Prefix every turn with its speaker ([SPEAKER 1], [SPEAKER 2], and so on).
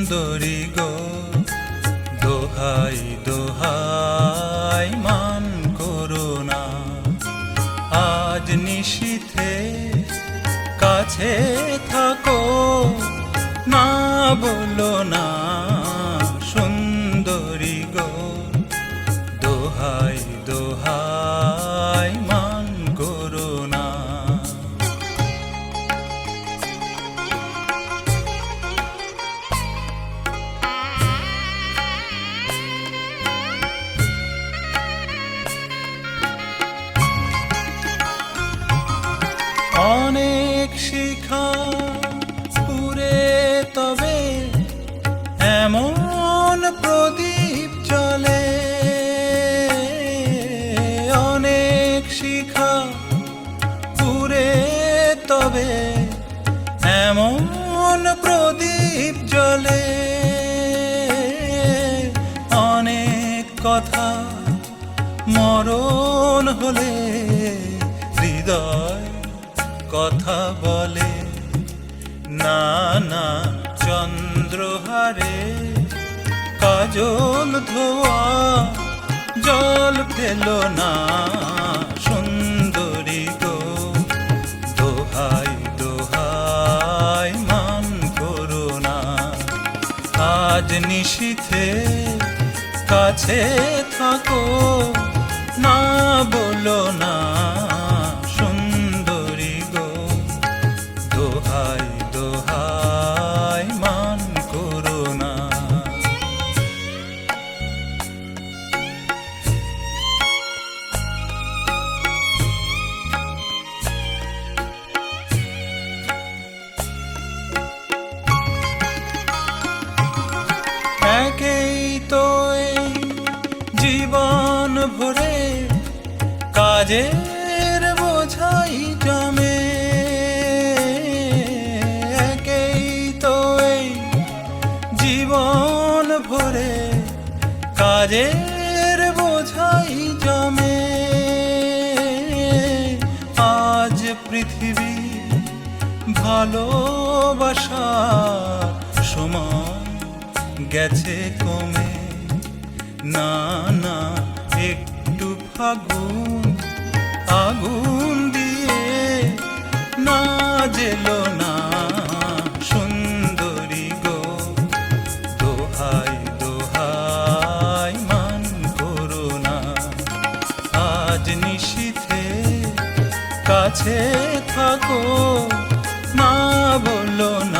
[SPEAKER 1] সুন্দরী গো, দোহাই দোহাই মান করো না। আজ নিশীথে কাছে থাকো, না বলো না সুন্দরী গো, দোহাই দোহাই মান করো না। অনেক শিখা পুরে তবে এমন প্রদীপ জ্বলে, অনেক শিখা পুরে তবে এমন প্রদীপ জ্বলে। অনেক কথা মরণ হলে হৃদয় কথা বলে, না না চন্দ্রহারে কাজল ধোয়া জল ফেলো না সুন্দরী গো, দোহাই দোহাই মান করো না। আজ নিশীথে কাছে থাকো, না বলো না সুন্দরী গো, দোহাই দোহাই মান করো না। একেই তো এই জীবন ভরে কাজের বোঝাই জমে, একেই তো এই জীবন ভরে কাজের বোঝাই জমে। আজ পৃথিবী ভালোবাসার সময় গেছে কমে, না না একটু ফাগুন আগুন দিয়ে না জেলো না সুন্দরী গো, দোহাই দোহাই মান করো না। আজ নিশীথে কাছে থাকো, না বলো না